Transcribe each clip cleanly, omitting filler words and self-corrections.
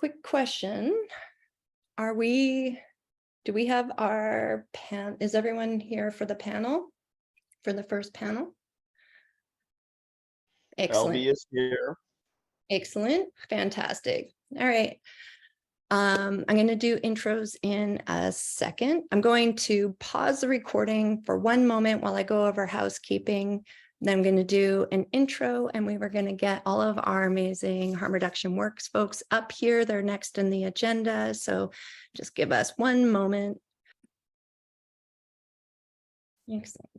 quick question. Do we have our is everyone here for the panel, for the first panel? Excellent. Albie is here. Excellent. Fantastic. All right. I'm going to do intros in a second. I'm going to pause the recording for one moment while I go over housekeeping. Then I'm going to do an intro, and we were going to get all of our amazing harm reduction works folks up here. They're next in the agenda. So just give us one moment. Excellent.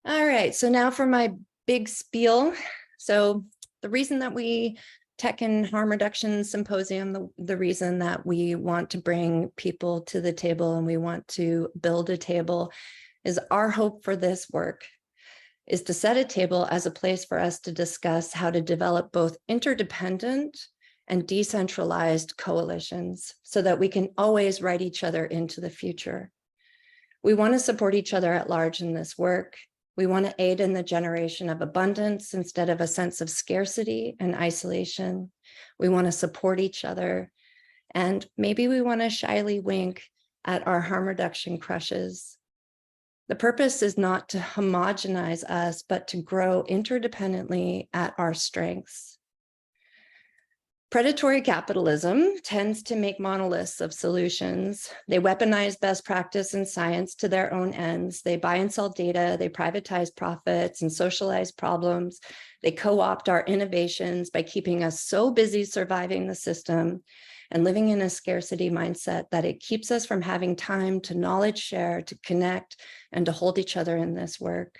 All right. So now for my big spiel. So the reason that we Tech and Harm Reduction Symposium, the reason that we want to bring people to the table and we want to build a table is our hope for this work is to set a table as a place for us to discuss how to develop both interdependent and decentralized coalitions so that we can always write each other into the future. We want to support each other at large in this work. We want to aid in the generation of abundance instead of a sense of scarcity and isolation. We want to support each other. And maybe we want to shyly wink at our harm reduction crushes. The purpose is not to homogenize us, but to grow interdependently at our strengths. Predatory capitalism tends to make monoliths of solutions. They weaponize best practice in science to their own ends. They buy and sell data, they privatize profits and socialize problems. They co-opt our innovations by keeping us so busy surviving the system and living in a scarcity mindset that it keeps us from having time to knowledge share, to connect, and to hold each other in this work.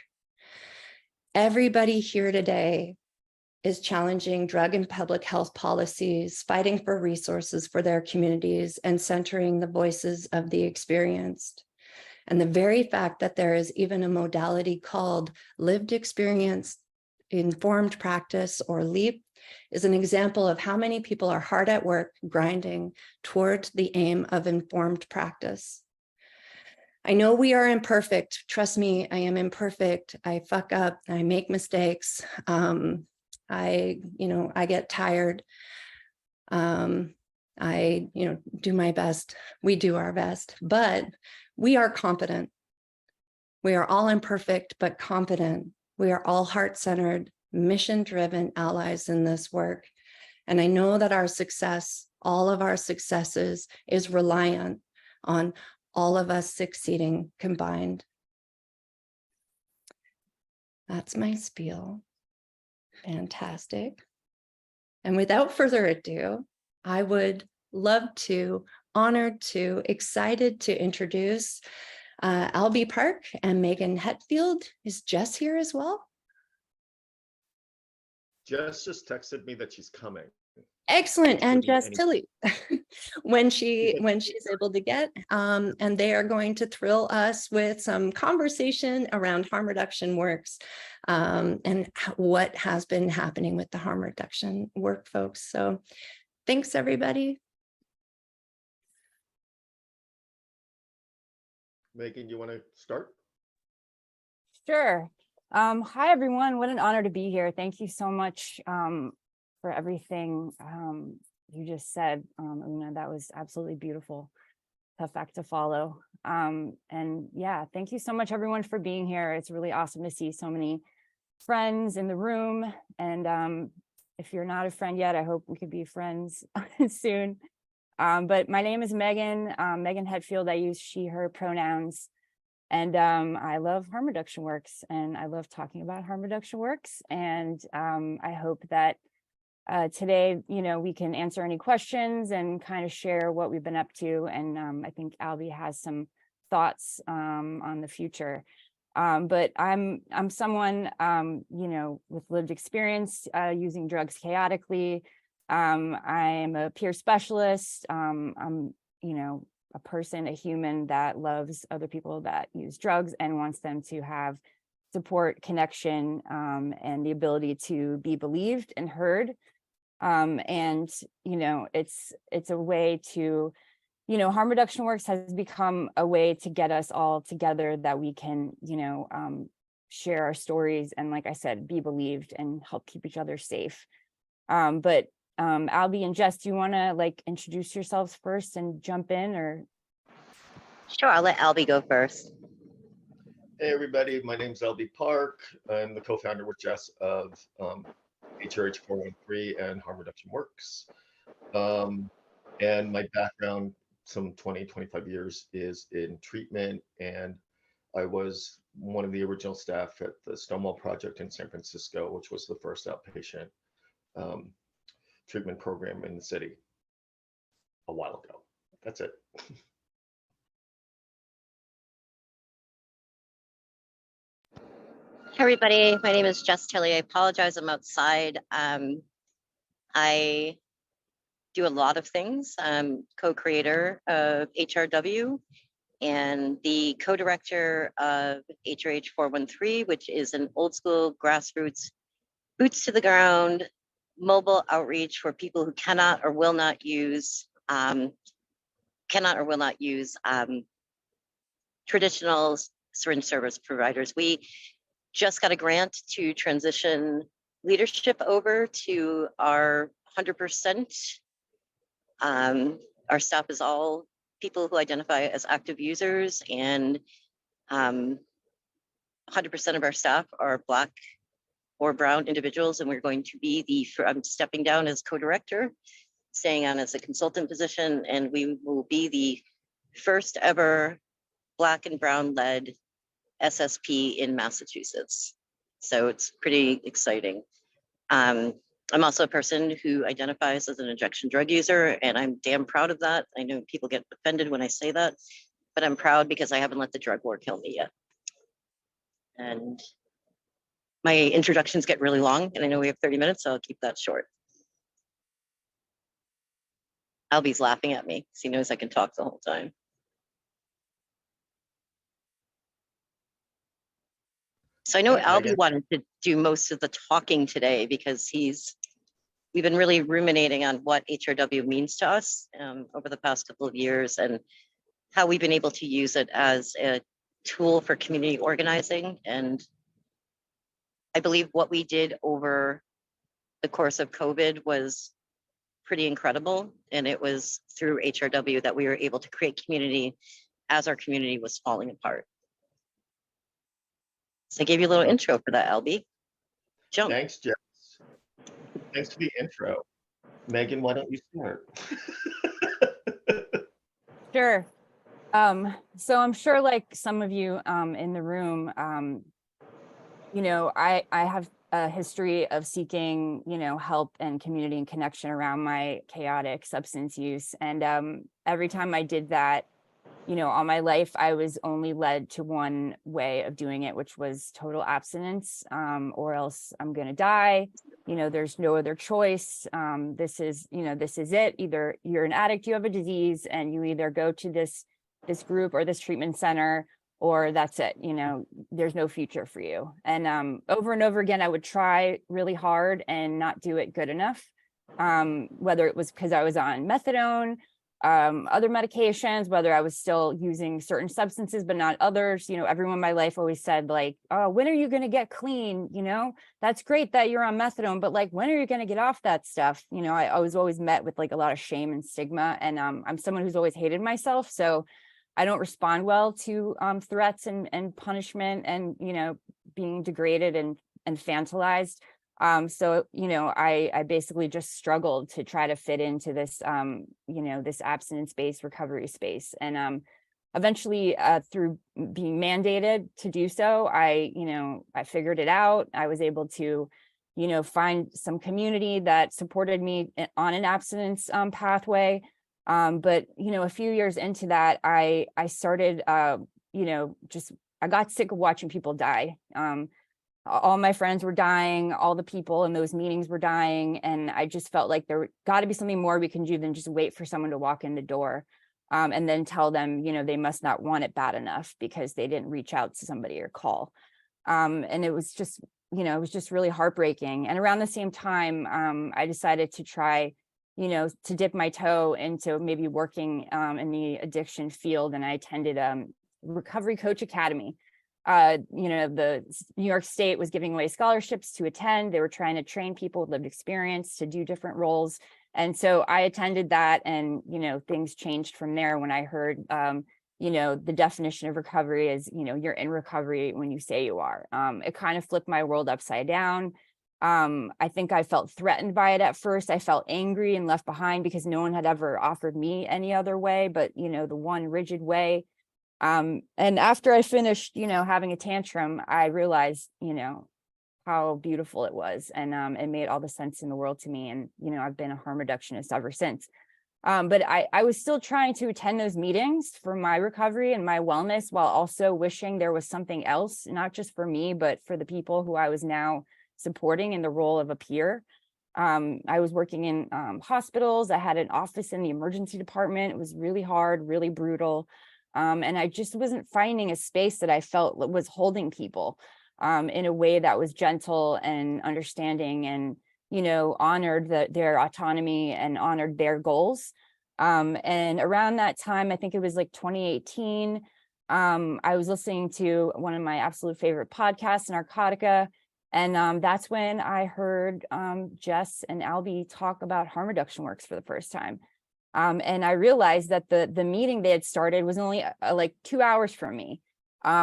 Everybody here today is challenging drug and public health policies, fighting for resources for their communities, and centering the voices of the experienced. And the very fact that there is even a modality called lived experience informed practice, or LEAP, is an example of how many people are hard at work grinding toward the aim of informed practice. I know we are imperfect. Trust me, I am imperfect. I fuck up, I make mistakes. I get tired. I do my best. We do our best, but we are competent. We are all imperfect, but competent. We are all heart-centered, mission-driven allies in this work. And I know that our success, all of our successes, is reliant on all of us succeeding combined. That's my spiel. Fantastic. And without further ado, I would love to, honored to, excited to introduce Albie Park and Meghan Hetfield. Is Jess here as well? Jess just texted me that she's coming. Excellent. And Jess Tilley, when she's able to get, and they are going to thrill us with some conversation around harm reduction works and what has been happening with the harm reduction work, folks. So thanks, everybody. Meghan, you want to start? Sure. Hi, everyone. What an honor to be here. Thank you so much for everything you just said. Una, that was absolutely beautiful. Tough act to follow. And yeah, thank you so much, everyone, for being here. It's really awesome to see so many friends in the room. And if you're not a friend yet, I hope we could be friends soon. But my name is Meghan, Meghan Hetfield. I use she, her pronouns. And I love harm reduction works, and I love talking about harm reduction works. And I hope that today, we can answer any questions and kind of share what we've been up to. And I think Albie has some thoughts on the future. But I'm someone, with lived experience using drugs chaotically. I'm a peer specialist. I'm, a person, a human that loves other people that use drugs and wants them to have support, connection, and the ability to be believed and heard. And it's a way to, harm reduction works has become a way to get us all together, that we can, share our stories and, like I said, be believed and help keep each other safe. But Albie and Jess, do you want to like introduce yourselves first and jump in, or? Sure, I'll let Albie go first. Hey, everybody. My name's Albie Park. I'm the co-founder with Jess of THRS 413 and Harm Reduction Works. And my background, some 20, 25 years, is in treatment. And I was one of the original staff at the Stonewall Project in San Francisco, which was the first outpatient treatment program in the city a while ago. That's it. Hey everybody, my name is Jess Tilley. I apologize, I'm outside. I do a lot of things. I'm co-creator of HRW and the co-director of HRH 413, which is an old school grassroots, boots to the ground, mobile outreach for people who cannot or will not use traditional syringe service providers. We just got a grant to transition leadership over to our 100%. Our staff is all people who identify as active users, and 100% of our staff are Black or brown individuals, and we're going to be I'm stepping down as co-director, staying on as a consultant position, and we will be the first ever Black and brown led SSP in Massachusetts. So it's pretty exciting. I'm also a person who identifies as an injection drug user, and I'm damn proud of that. I know people get offended when I say that, but I'm proud because I haven't let the drug war kill me yet. And my introductions get really long, and I know we have 30 minutes, so I'll keep that short. Albie's laughing at me because he knows I can talk the whole time. So I know Albie wanted to do most of the talking today because we've been really ruminating on what HRW means to us over the past couple of years and how we've been able to use it as a tool for community organizing. And I believe what we did over the course of COVID was pretty incredible. And it was through HRW that we were able to create community as our community was falling apart. So I gave you a little intro for that, Albie. Jump. Thanks, Jess. Thanks for the intro. Meghan, why don't you start? Sure. So I'm sure like some of you in the room, you know, I have a history of seeking, you know, help and community and connection around my chaotic substance use. And every time I did that, you know, all my life, I was only led to one way of doing it, which was total abstinence, or else I'm going to die. You know, there's no other choice. This is it. Either you're an addict, you have a disease, and you either go to this group or this treatment center, or that's it. You know, there's no future for you. And over and over again, I would try really hard and not do it good enough. Whether it was because I was on methadone, other medications, whether I was still using certain substances, but not others. You know, everyone in my life always said like, oh, when are you going to get clean? You know, that's great that you're on methadone, but like, when are you going to get off that stuff? You know, I was always met with like a lot of shame and stigma. And I'm someone who's always hated myself. So I don't respond well to threats and punishment and, you know, being degraded and fantilized. So, you know, I basically just struggled to try to fit into this, you know, this abstinence-based recovery space. And eventually, through being mandated to do so, I figured it out. I was able to, you know, find some community that supported me on an abstinence pathway. But, you know, a few years into that, I started, you know, I got sick of watching people die. All my friends were dying, all the people in those meetings were dying. And I just felt like there got to be something more we can do than just wait for someone to walk in the door and then tell them, you know, they must not want it bad enough because they didn't reach out to somebody or call. And it was just, you know, it was just really heartbreaking. And around the same time, I decided to try, you know, to dip my toe into maybe working in the addiction field. And I attended Recovery Coach Academy. the New York State was giving away scholarships to attend. They were trying to train people with lived experience to do different roles. And so I attended that, and, things changed from there when I heard, the definition of recovery is, you're in recovery when you say you are. It kind of flipped my world upside down. I think I felt threatened by it at first. I felt angry and left behind because no one had ever offered me any other way, but, the one rigid way. And after I finished, having a tantrum, I realized, how beautiful it was. And it made all the sense in the world to me. And, I've been a harm reductionist ever since. But I was still trying to attend those meetings for my recovery and my wellness, while also wishing there was something else, not just for me, but for the people who I was now supporting in the role of a peer. I was working in hospitals. I had an office in the emergency department. It was really hard, really brutal. And I just wasn't finding a space that I felt was holding people in a way that was gentle and understanding, and, honored their autonomy and honored their goals. And around that time, I think it was like 2018, I was listening to one of my absolute favorite podcasts, Narcotica. And that's when I heard Jess and Albie talk about harm reduction works for the first time. And I realized that the meeting they had started was only like 2 hours from me.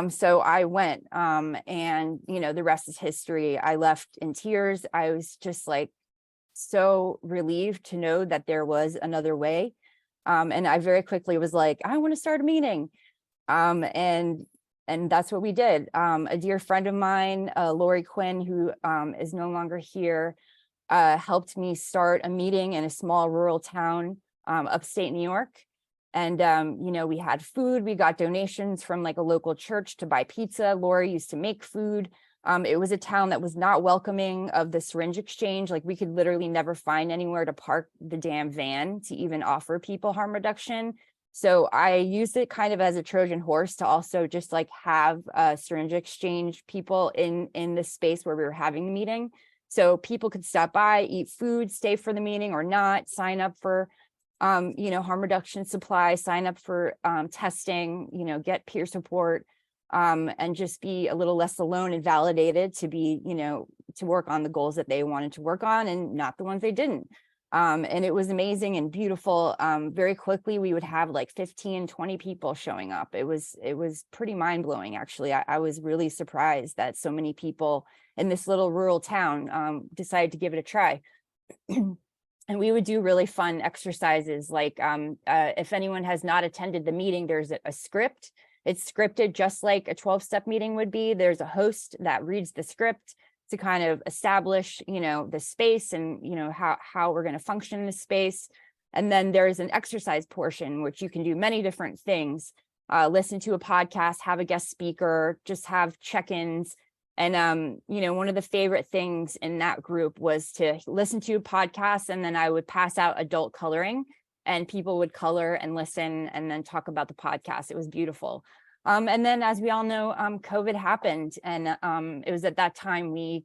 So I went, and, the rest is history. I left in tears. I was just like so relieved to know that there was another way. And I very quickly was like, I want to start a meeting. And that's what we did. A dear friend of mine, Lori Quinn, who is no longer here, helped me start a meeting in a small rural town, upstate New York. And, we had food. We got donations from like a local church to buy pizza. Lori used to make food. It was a town that was not welcoming of the syringe exchange. Like, we could literally never find anywhere to park the damn van to even offer people harm reduction. So I used it kind of as a Trojan horse to also just like have a syringe exchange people in the space where we were having the meeting. So people could stop by, eat food, stay for the meeting or not, sign up for harm reduction supplies, sign up for testing, get peer support, and just be a little less alone and validated to be, to work on the goals that they wanted to work on and not the ones they didn't. And it was amazing and beautiful. Very quickly, we would have like 15, 20 people showing up. It was pretty mind blowing, actually. I was really surprised that so many people in this little rural town decided to give it a try. And we would do really fun exercises. Like if anyone has not attended the meeting, there's a script. It's scripted just like a 12-step meeting would be. There's a host that reads the script to kind of establish, the space and, how we're going to function in the space. And then there's an exercise portion, which you can do many different things. Listen to a podcast, have a guest speaker, just have check-ins. And, one of the favorite things in that group was to listen to a podcast, and then I would pass out adult coloring and people would color and listen and then talk about the podcast. It was beautiful. And then, as we all know, COVID happened. And it was at that time we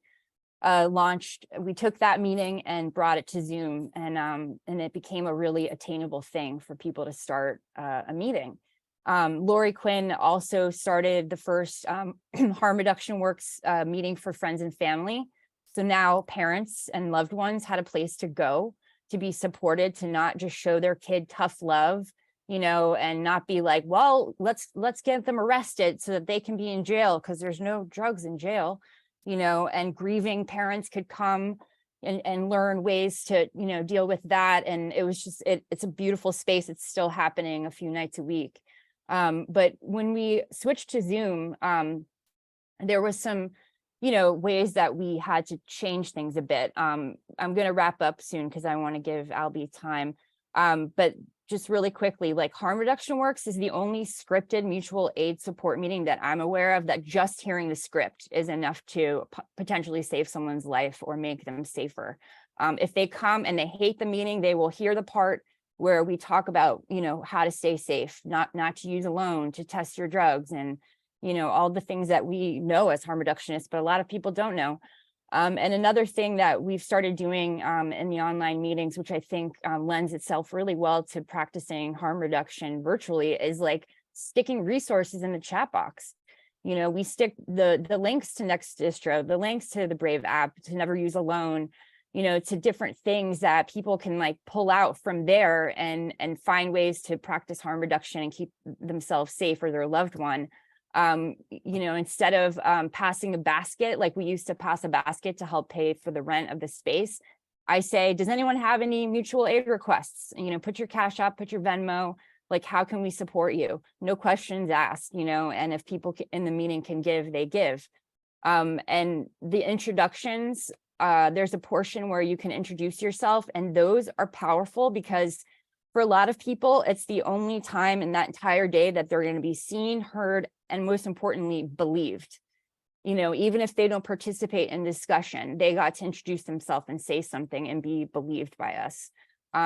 took that meeting and brought it to Zoom, and it became a really attainable thing for people to start a meeting. Lori Quinn also started the first harm reduction works meeting for friends and family. So now parents and loved ones had a place to go to be supported, to not just show their kid tough love, and not be like, well, let's get them arrested so that they can be in jail because there's no drugs in jail, and grieving parents could come and learn ways to, deal with that. And it was just, it's a beautiful space. It's still happening a few nights a week. But when we switched to Zoom, there was some, ways that we had to change things a bit. I'm going to wrap up soon because I want to give Albie time. But just really quickly, like, Harm Reduction Works is the only scripted mutual aid support meeting that I'm aware of that just hearing the script is enough to potentially save someone's life or make them safer. If they come and they hate the meeting, they will hear the part where we talk about, how to stay safe, not to use alone, to test your drugs, and, all the things that we know as harm reductionists, but a lot of people don't know. And another thing that we've started doing in the online meetings, which I think lends itself really well to practicing harm reduction virtually, is like sticking resources in the chat box. You know, we stick the links to Next Distro, the links to the Brave app, to Never Use Alone, you know, to different things that people can like pull out from there and find ways to practice harm reduction and keep themselves safe or their loved one. You know, instead of passing a basket, like we used to pass a basket to help pay for the rent of the space, I say, does anyone have any mutual aid requests? You know, put your Cash App, put your Venmo, like, how can we support you? No questions asked, you know, and if people in the meeting can give, they give. And the introductions, there's a portion where you can introduce yourself, and those are powerful because for a lot of people, it's the only time in that entire day that they're going to be seen, heard, and most importantly, believed. You know, even if they don't participate in discussion, they got to introduce themselves and say something and be believed by us,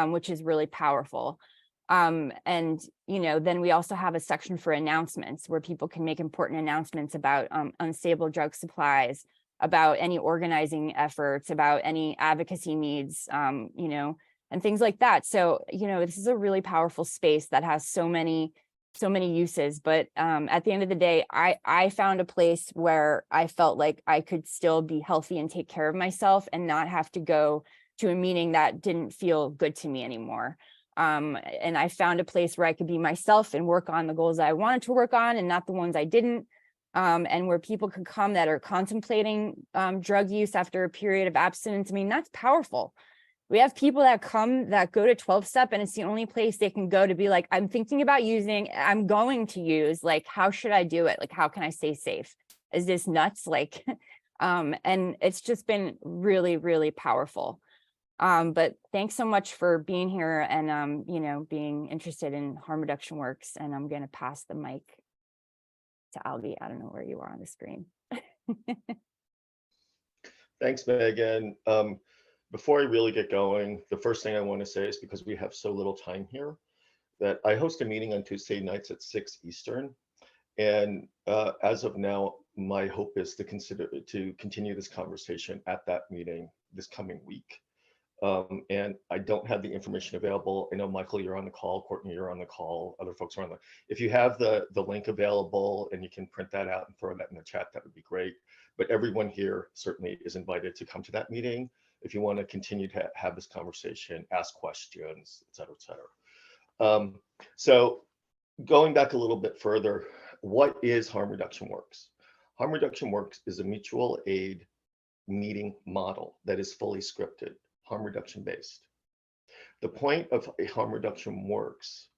which is really powerful. And, you know, then we also have a section for announcements where people can make important announcements about unstable drug supplies, about any organizing efforts, about any advocacy needs, you know, and things like that. So, you know, this is a really powerful space that has so many uses. But at the end of the day, I found a place where I felt like I could still be healthy and take care of myself and not have to go to a meeting that didn't feel good to me anymore. And I found a place where I could be myself and work on the goals I wanted to work on and not the ones I didn't. And where people could come that are contemplating drug use after a period of abstinence. I mean, that's powerful. We have people that come that go to 12-step and it's the only place they can go to be like, I'm thinking about using, I'm going to use, like, how should I do it? Like, how can I stay safe? Is this nuts? Like, and it's just been really, really powerful. But thanks so much for being here and, you know, being interested in harm reduction works. And I'm going to pass the mic to Albie. I don't know where you are on the screen. Thanks, Megan. Before I really get going, the first thing I want to say is because we have so little time here, that I host a meeting on Tuesday nights at 6 Eastern. And as of now, my hope is to continue this conversation at that meeting this coming week. And I don't have the information available. I know, Michael, you're on the call, Courtney, you're on the call, other folks are on the, if you have the link available and you can print that out and throw that in the chat, that would be great. But everyone here certainly is invited to come to that meeting if you want to continue to have this conversation, ask questions, et cetera, et cetera. So going back a little bit further, what is Harm Reduction Works? Harm Reduction Works is a mutual aid meeting model that is fully scripted, harm reduction based. The point of a harm reduction works,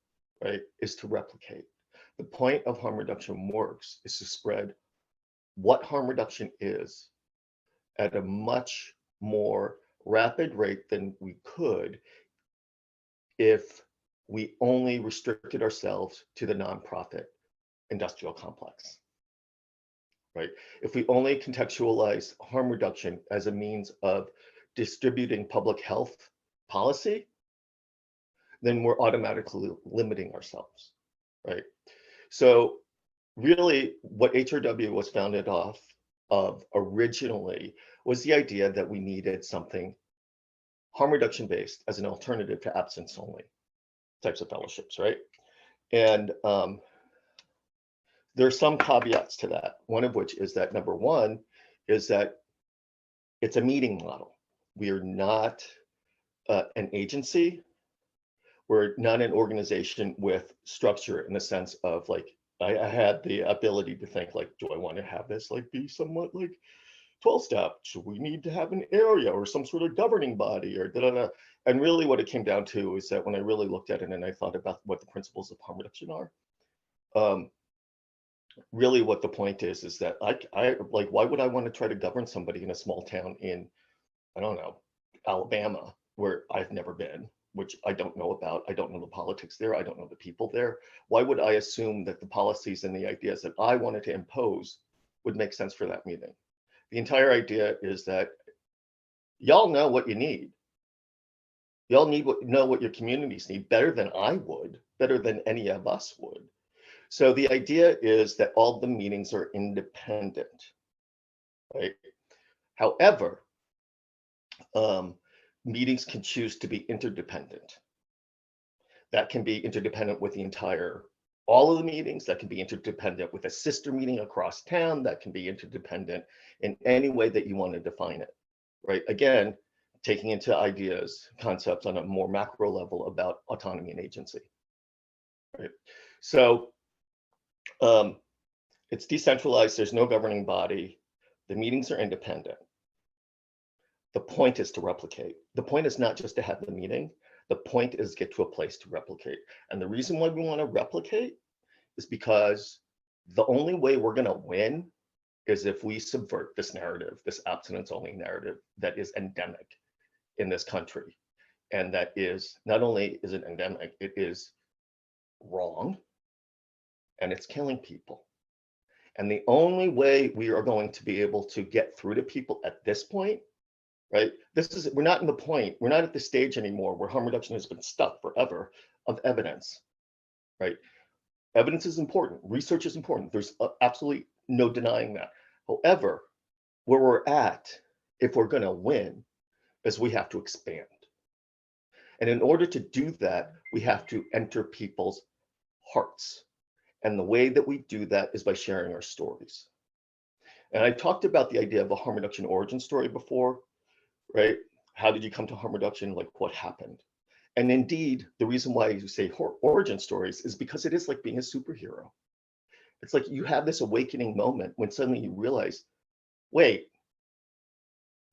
right, is to replicate. The point of harm reduction works is to spread what harm reduction is at a much more rapid rate than we could if we only restricted ourselves to the nonprofit industrial complex, right? If we only contextualize harm reduction as a means of distributing public health policy, then we're automatically limiting ourselves, right? So really what HRW was founded off of originally was the idea that we needed something harm reduction based as an alternative to abstinence only types of fellowships, right? And there are some caveats to that, one of which is that number one is that it's a meeting model. We are not an agency. We're not an organization with structure in the sense of like, I had the ability to think like, do I want to have this like be somewhat like 12-step? Should we need to have an area or some sort of governing body or da-da-da? And really what it came down to is that when I really looked at it and I thought about what the principles of harm reduction are, really what the point is that I like, why would I want to try to govern somebody in a small town in, I don't know, Alabama, where I've never been, which I don't know about. I don't know the politics there. I don't know the people there. Why would I assume that the policies and the ideas that I wanted to impose would make sense for that meeting? The entire idea is that y'all know what you need. Y'all know what your communities need better than I would, better than any of us would. So the idea is that all the meetings are independent, right? However, meetings can choose to be interdependent. That can be interdependent with the entire all of the meetings, that can be interdependent with a sister meeting across town, that can be interdependent in any way that you want to define it, right? Again, taking into ideas, concepts on a more macro level about autonomy and agency, right? So it's decentralized, there's no governing body, the meetings are independent. The point is to replicate. The point is not just to have the meeting, the point is get to a place to replicate. And the reason why we want to replicate is because the only way we're going to win is if we subvert this narrative, this abstinence only narrative that is endemic in this country. And that is, not only is it endemic, it is wrong and it's killing people. And the only way we are going to be able to get through to people at this point, right? We're not in the point, we're not at the stage anymore where harm reduction has been stuck forever of evidence, right? Evidence is important, research is important. There's absolutely no denying that. However, where we're at, if we're going to win, is we have to expand. And in order to do that, we have to enter people's hearts. And the way that we do that is by sharing our stories. And I talked about the idea of a harm reduction origin story before, right? How did you come to harm reduction? Like, what happened? And indeed, the reason why you say origin stories is because it is like being a superhero. It's like you have this awakening moment when suddenly you realize, wait,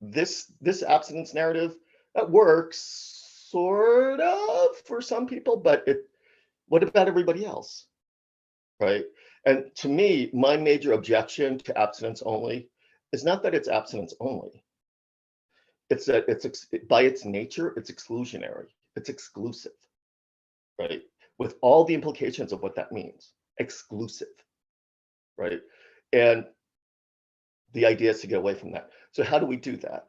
this abstinence narrative, that works sort of for some people, but what about everybody else, right? And to me, my major objection to abstinence only is not that it's abstinence only. It's that by its nature, it's exclusionary, it's exclusive, right? With all the implications of what that means, exclusive, right? And the idea is to get away from that. So how do we do that?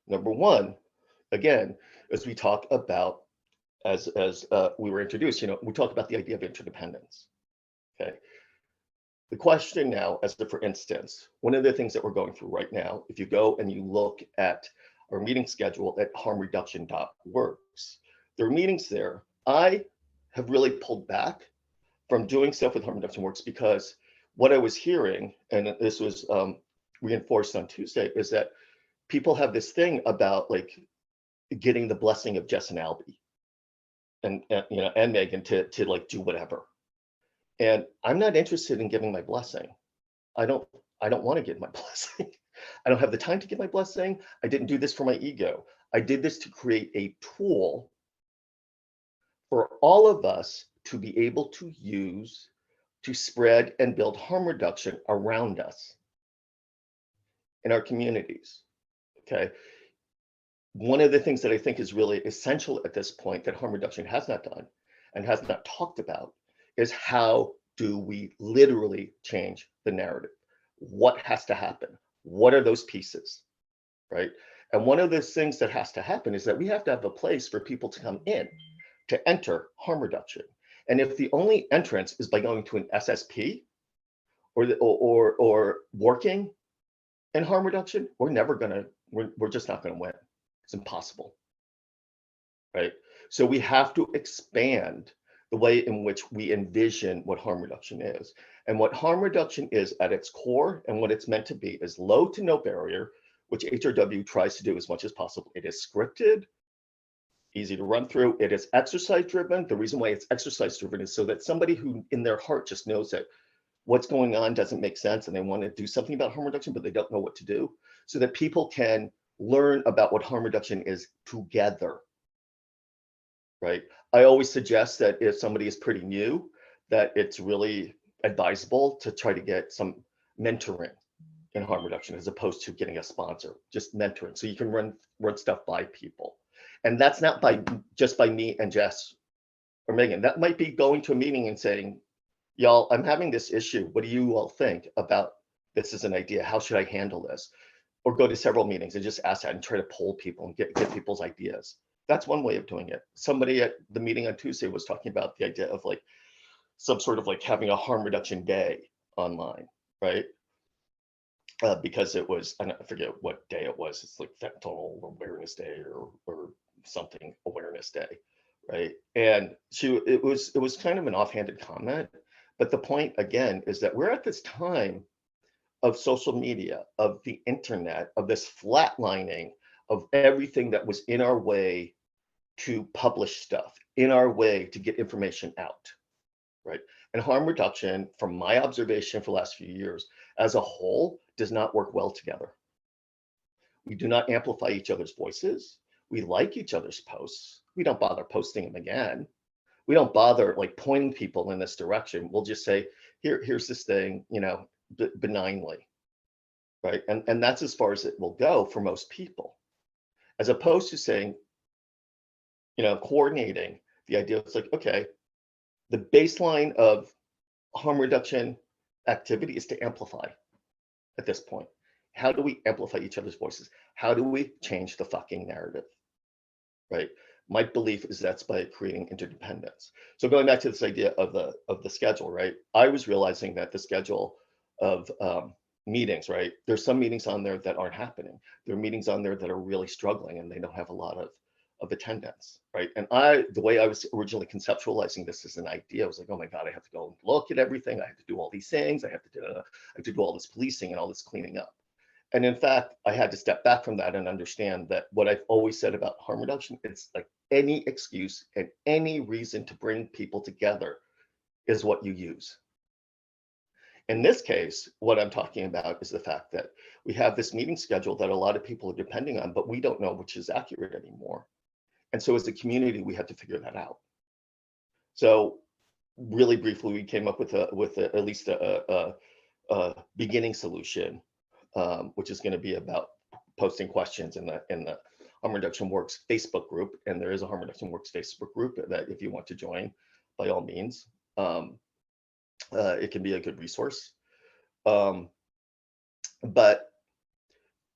Number one, again, as we talk about, as we were introduced, we talk about the idea of interdependence, okay? The question now, as for instance, one of the things that we're going through right now, if you go and you look at our meeting schedule at harmreduction.works, there are meetings there. I have really pulled back from doing stuff with Harm Reduction Works because what I was hearing, and this was reinforced on Tuesday, is that people have this thing about like getting the blessing of Jess and Albie and Meghan to like do whatever. And I'm not interested in giving my blessing. I don't want to give my blessing. I don't have the time to give my blessing. I didn't do this for my ego. I did this to create a tool for all of us to be able to use to spread and build harm reduction around us in our communities, okay? One of the things that I think is really essential at this point that harm reduction has not done and has not talked about is how do we literally change the narrative? What has to happen? What are those pieces, right? And one of those things that has to happen is that we have to have a place for people to come in, to enter harm reduction. And if the only entrance is by going to an SSP or working in harm reduction, we're just not gonna win. It's impossible, right? So we have to expand the way in which we envision what harm reduction is. And what harm reduction is at its core and what it's meant to be is low to no barrier, which HRW tries to do as much as possible. It is scripted, easy to run through. It is exercise driven. The reason why it's exercise driven is so that somebody who in their heart just knows that what's going on doesn't make sense and they want to do something about harm reduction, but they don't know what to do, so that people can learn about what harm reduction is together, right? I always suggest that if somebody is pretty new, that it's really advisable to try to get some mentoring in harm reduction as opposed to getting a sponsor, just mentoring. So you can run stuff by people. And that's not just by me and Jess or Meghan. That might be going to a meeting and saying, y'all, I'm having this issue. What do you all think about this as an idea? How should I handle this? Or go to several meetings and just ask that and try to poll people and get people's ideas. That's one way of doing it. Somebody at the meeting on Tuesday was talking about the idea of like some sort of like having a harm reduction day online, right? Because it was, I forget what day it was. It's like Fentanyl Awareness Day or something awareness day, right? And it was kind of an offhanded comment, But the point again is that we're at this time of social media, of the internet, of this flatlining of everything that was in our way to publish stuff, in our way to get information out, right? And harm reduction, from my observation for the last few years, as a whole, does not work well together. We do not amplify each other's voices. We like each other's posts. We don't bother posting them again. We don't bother like pointing people in this direction. We'll just say, here's this thing, you know, benignly, right? And that's as far as it will go for most people, as opposed to saying, you know, coordinating the idea. It's like, okay, the baseline of harm reduction activity is to amplify at this point. How do we amplify each other's voices? How do we change the fucking narrative, right? My belief is that's by creating interdependence. So going back to this idea of the schedule, right? I was realizing that the schedule of meetings, right? There's some meetings on there that aren't happening. There are meetings on there that are really struggling and they don't have a lot of attendance, right? And the way I was originally conceptualizing this as an idea, I was like, oh my God, I have to go and look at everything. I have to do all these things. I have to do all this policing and all this cleaning up. And in fact, I had to step back from that and understand that what I've always said about harm reduction, it's like any excuse and any reason to bring people together is what you use. In this case, what I'm talking about is the fact that we have this meeting schedule that a lot of people are depending on, but we don't know which is accurate anymore. And so as a community, we had to figure that out. So really briefly, we came up with at least a beginning solution, which is going to be about posting questions in the Harm Reduction Works Facebook group. And there is a Harm Reduction Works Facebook group that if you want to join, by all means, it can be a good resource. But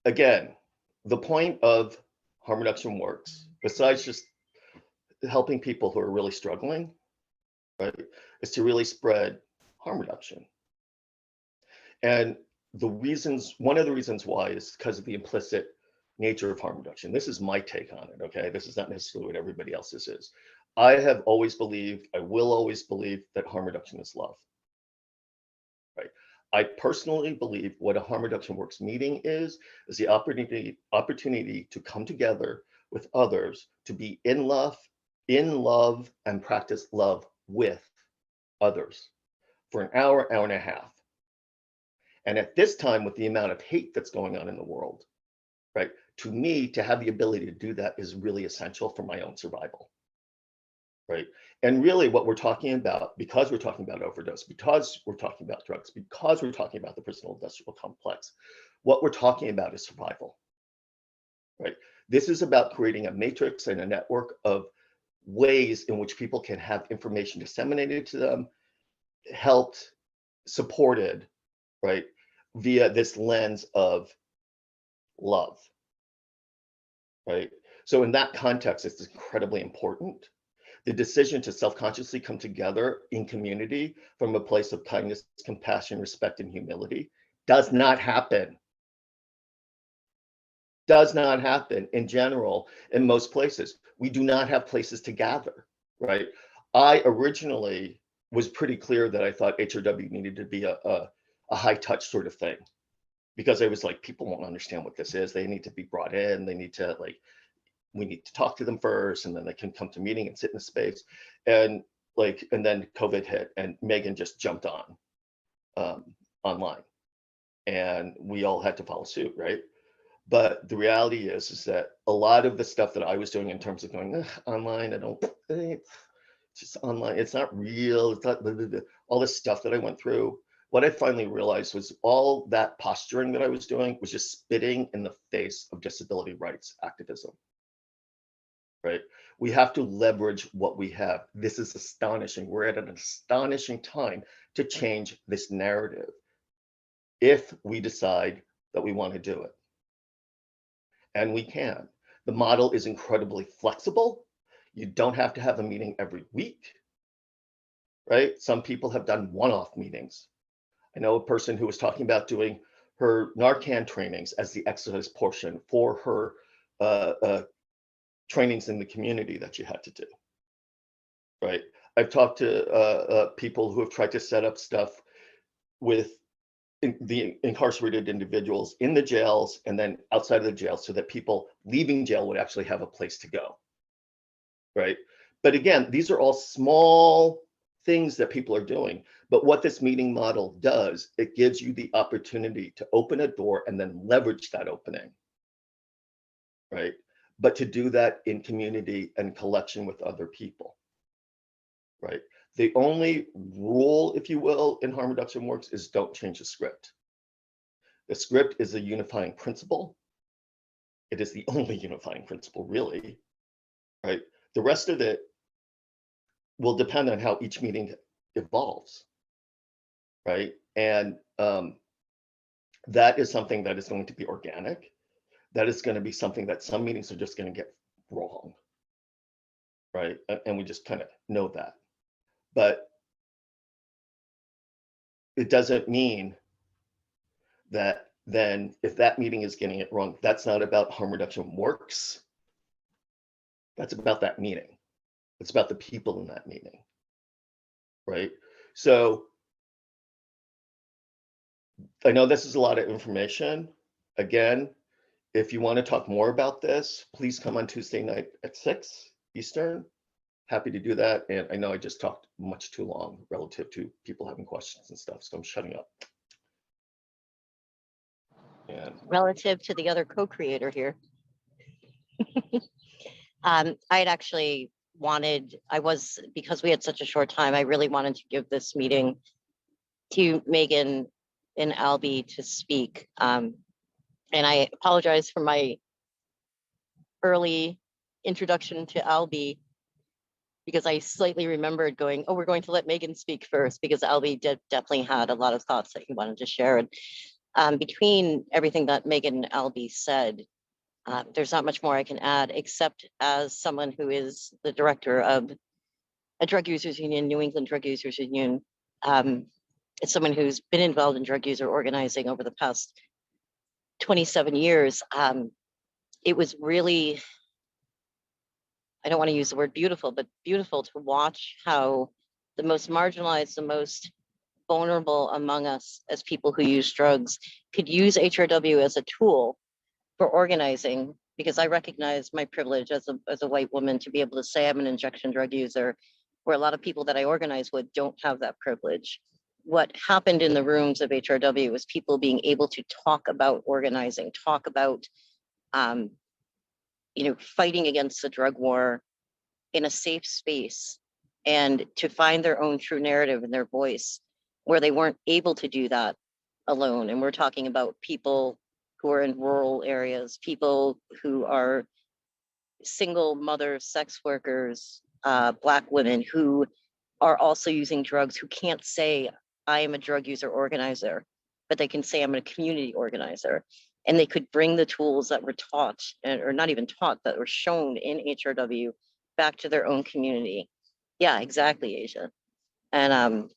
again, the point of Harm Reduction Works, besides just helping people who are really struggling, right, is to really spread harm reduction. And one of the reasons why is because of the implicit nature of harm reduction. This is my take on it, okay? This is not necessarily what everybody else's is. I have always believed, I will always believe that harm reduction is love, right? I personally believe what a Harm Reduction Works meeting is the opportunity to come together with others, to be in love, and practice love with others for an hour and a half. And at this time, with the amount of hate that's going on in the world, right, to me, to have the ability to do that is really essential for my own survival, right? And really what we're talking about, because we're talking about overdose, because we're talking about drugs, because we're talking about the prison industrial complex, what we're talking about is survival, right? This is about creating a matrix and a network of ways in which people can have information disseminated to them, helped, supported, right, via this lens of love, right? So in that context, it's incredibly important. The decision to self-consciously come together in community from a place of kindness, compassion, respect, and humility does not happen. Does not happen in general in most places. We do not have places to gather, right? I originally was pretty clear that I thought HRW needed to be a high touch sort of thing, because I was like, people won't understand what this is. They need to be brought in. They need to we need to talk to them first, and then they can come to meeting and sit in a space. And then COVID hit, and Meghan just jumped on online, and we all had to follow suit, right? But the reality is that a lot of the stuff that I was doing in terms of going online, it's just online. It's not real. It's not all this stuff that I went through. What I finally realized was all that posturing that I was doing was just spitting in the face of disability rights activism, right? We have to leverage what we have. This is astonishing. We're at an astonishing time to change this narrative if we decide that we want to do it. And we can. The model is incredibly flexible. You don't have to have a meeting every week, right? Some people have done one-off meetings. I know a person who was talking about doing her Narcan trainings as the exercise portion for her trainings in the community that you had to do, right? I've talked to people who have tried to set up stuff with the incarcerated individuals in the jails and then outside of the jail so that people leaving jail would actually have a place to go. Right. But again, these are all small things that people are doing. But what this meeting model does, it gives you the opportunity to open a door and then leverage that opening. Right. But to do that in community and collection with other people. Right. The only rule, if you will, in harm reduction works is don't change the script. The script is a unifying principle. It is the only unifying principle, really. Right. The rest of it will depend on how each meeting evolves. Right. And that is something that is going to be organic. That is going to be something that some meetings are just going to get wrong. Right. And we just kind of know that. But it doesn't mean that then if that meeting is getting it wrong, that's not about harm reduction works. That's about that meeting. It's about the people in that meeting. Right. So I know this is a lot of information. Again, if you want to talk more about this, please come on Tuesday night at 6 Eastern. Happy to do that. And I know I just talked much too long relative to people having questions and stuff, so I'm shutting up. And Relative to the other co-creator here. I had actually because we had such a short time, I really wanted to give this meeting to Meghan and Albie to speak. And I apologize for my early introduction to Albie, because I slightly remembered going, oh, we're going to let Meghan speak first, because Albie definitely had a lot of thoughts that he wanted to share. And between everything that Meghan and Albie said, there's not much more I can add, except as someone who is the director of a drug users union, New England Drug Users Union. It's someone who's been involved in drug user organizing over the past 27 years. It was really, I don't want to use the word beautiful, but beautiful to watch how the most marginalized, the most vulnerable among us as people who use drugs could use HRW as a tool for organizing, because I recognize my privilege as a white woman to be able to say I'm an injection drug user, where a lot of people that I organize with don't have that privilege. What happened in the rooms of HRW was people being able to talk about organizing, talk about fighting against the drug war in a safe space, and to find their own true narrative and their voice, where they weren't able to do that alone. And we're talking about people who are in rural areas, people who are single mothers, sex workers, Black women who are also using drugs, who can't say, I am a drug user organizer, but they can say I'm a community organizer. And they could bring the tools that were taught, or not even taught, that were shown in HRW back to their own community. Yeah, exactly, Asia. And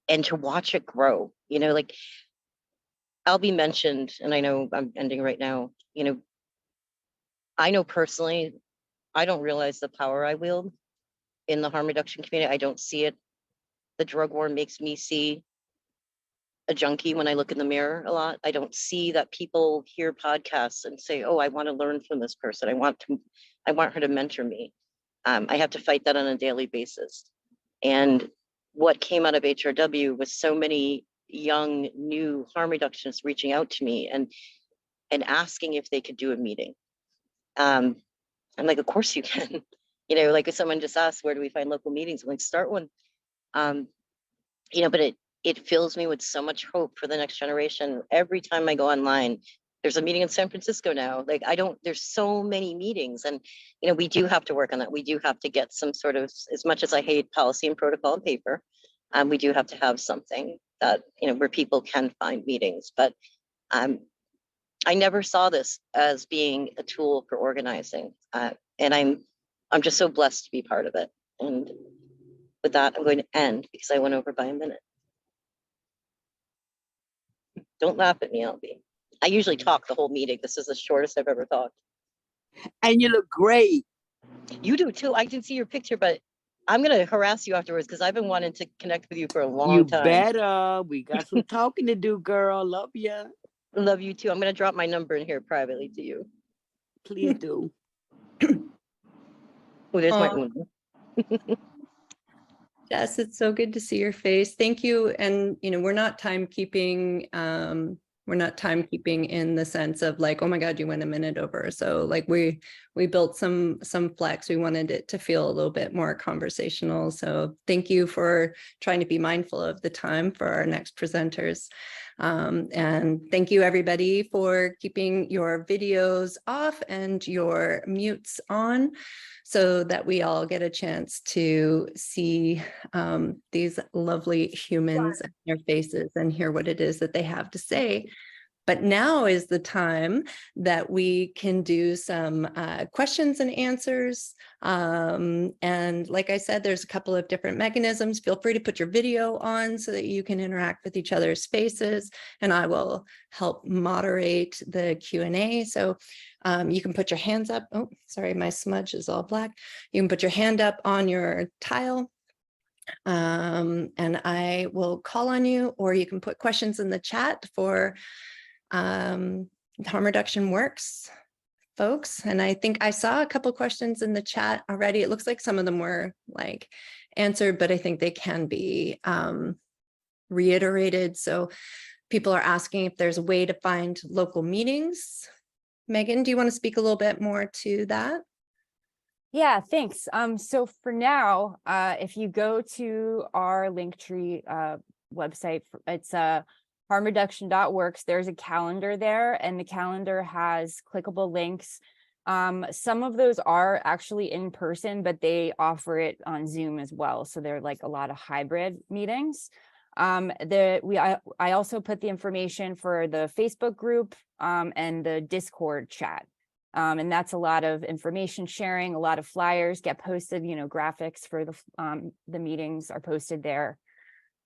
to watch it grow, like Albie mentioned, and I know I'm ending right now, I know personally, I don't realize the power I wield in the harm reduction community. I don't see it. The drug war makes me see a junkie when I look in the mirror a lot. I don't see that people hear podcasts and say, oh, I want to learn from this person. I want her to mentor me. I have to fight that on a daily basis. And what came out of HRW was so many young, new harm reductionists reaching out to me and asking if they could do a meeting. I'm like, of course you can. Like if someone just asked, where do we find local meetings? I'm like, start one. But it fills me with so much hope for the next generation. Every time I go online, there's a meeting in San Francisco now. Like there's so many meetings, and we do have to work on that. We do have to get some sort of, as much as I hate policy and protocol and paper, we do have to have something that, where people can find meetings. But I never saw this as being a tool for organizing. And I'm just so blessed to be part of it. And with that, I'm going to end because I went over by a minute. Don't laugh at me, Albie. I usually talk the whole meeting. This is the shortest I've ever talked. And you look great. You do too. I can see your picture, but I'm gonna harass you afterwards because I've been wanting to connect with you for a long time. You better. We got some talking to do, girl. Love ya. Love you too. I'm gonna drop my number in here privately to you. Please do. Oh, there's my Aw. Una. Jess, it's so good to see your face. Thank you. And, we're not timekeeping. We're not timekeeping in the sense of like, oh my God, you went a minute over. So like we built some flex. We wanted it to feel a little bit more conversational. So thank you for trying to be mindful of the time for our next presenters. And thank you everybody for keeping your videos off and your mutes on, so that we all get a chance to see these lovely humans and their faces and hear what it is that they have to say. But now is the time that we can do some questions and answers. And like I said, there's a couple of different mechanisms. Feel free to put your video on so that you can interact with each other's faces, and I will help moderate the Q&A. So you can put your hands up. Oh, sorry, my smudge is all black. You can put your hand up on your tile. And I will call on you, or you can put questions in the chat for harm reduction works folks. And I think I saw a couple questions in the chat already. It looks like some of them were like answered, but I think they can be reiterated. So people are asking if there's a way to find local meetings. Megan, do you want to speak a little bit more to that? Yeah, thanks. So for now, if you go to our Linktree website, it's harmreduction.works, there's a calendar there, and the calendar has clickable links. Some of those are actually in person, but they offer it on Zoom as well. So they're like a lot of hybrid meetings. I also put the information for the Facebook group and the Discord chat. And that's a lot of information sharing, a lot of flyers get posted, graphics for the meetings are posted there.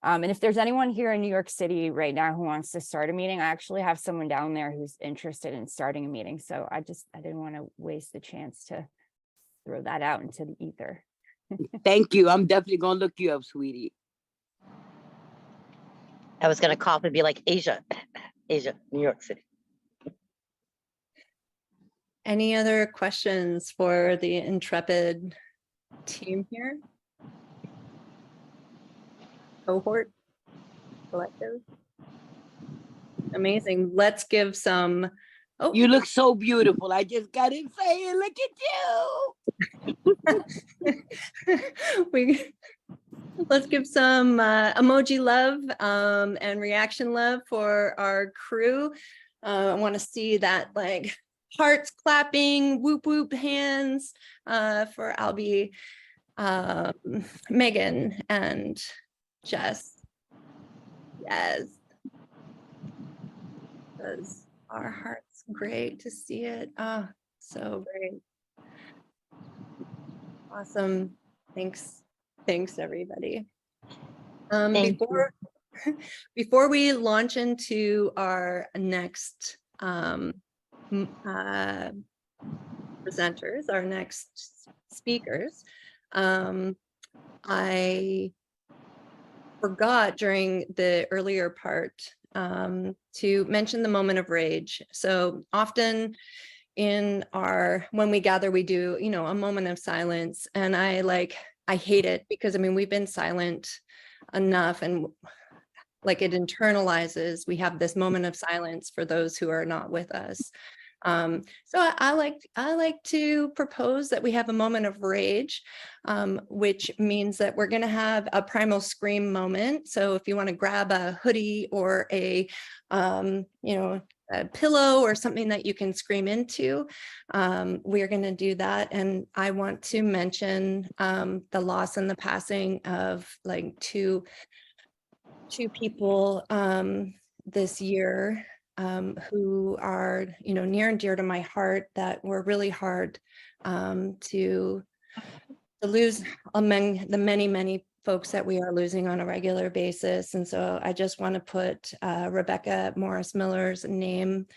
And if there's anyone here in New York City right now who wants to start a meeting, I actually have someone down there who's interested in starting a meeting. So I didn't want to waste the chance to throw that out into the ether. Thank you. I'm definitely going to look you up, sweetie. I was gonna cough and be like, Asia, New York City. Any other questions for the intrepid team here? Cohort, collective. Amazing. Let's give some. Oh, You look so beautiful. I just got to say, look at you. Let's give some emoji love and reaction love for our crew. I want to see that like hearts clapping, whoop whoop hands for Albie, Meghan, and Jess. Yes. Because our hearts, great to see it. Oh, so great. Awesome. Thanks. Thanks, everybody. Before we launch into our next presenters, our next speakers, I forgot during the earlier part to mention the moment of rage. So often when we gather, we do, a moment of silence, and I hate it because we've been silent enough, and like it internalizes. We have this moment of silence for those who are not with us. So I like to propose that we have a moment of rage, which means that we're going to have a primal scream moment. So if you want to grab a hoodie or a pillow or something that you can scream into, we're going to do that. And I want to mention the loss and the passing of like two people this year who are, near and dear to my heart, that were really hard to lose among the many, many folks that we are losing on a regular basis. And so I just want to put Rebecca Morris Miller's name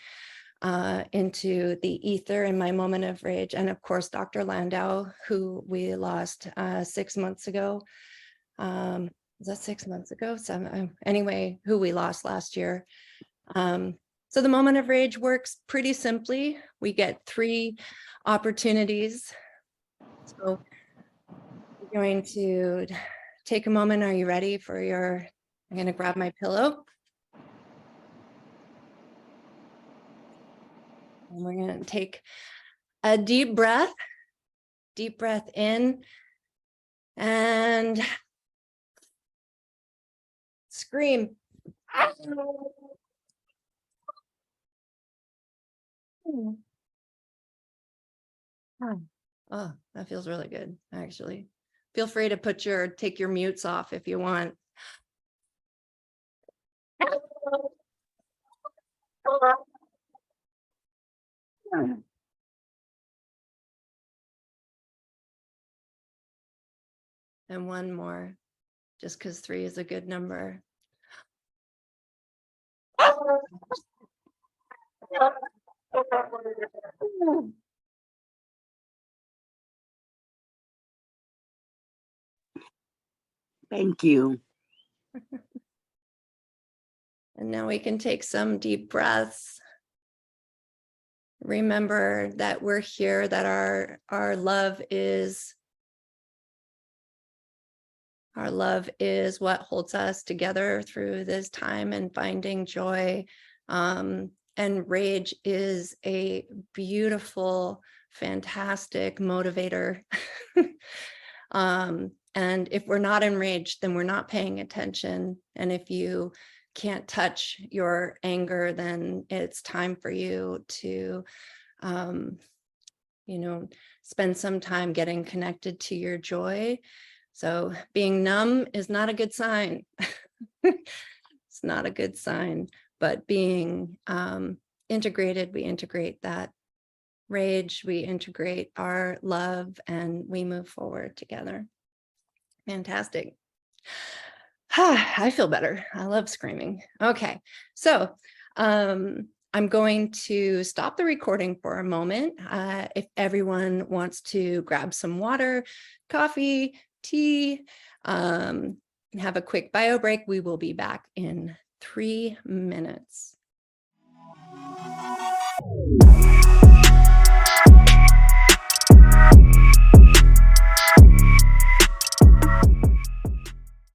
into the ether in my moment of rage. And of course, Dr. Landau, who we lost 6 months ago. Was that 6 months ago? Anyway, who we lost last year. So the moment of rage works pretty simply. We get 3 opportunities. So we're going to take a moment. Are you ready for your, I'm going to grab my pillow. And we're going to take a deep breath in and scream. Oh, that feels really good, actually. Feel free to take your mutes off if you want. And one more, just because 3 is a good number. Thank you. And now we can take some deep breaths. Remember that we're here, that our love is what holds us together through this time and finding joy. And rage is a beautiful, fantastic motivator. And if we're not enraged, then we're not paying attention. And if you can't touch your anger, then it's time for you to, spend some time getting connected to your joy. So being numb is not a good sign. It's not a good sign, but being integrated, we integrate that rage, we integrate our love, and we move forward together. Fantastic. I feel better. I love screaming. Okay, so I'm going to stop the recording for a moment. If everyone wants to grab some water, coffee, tea, have a quick bio break, we will be back in 3 minutes.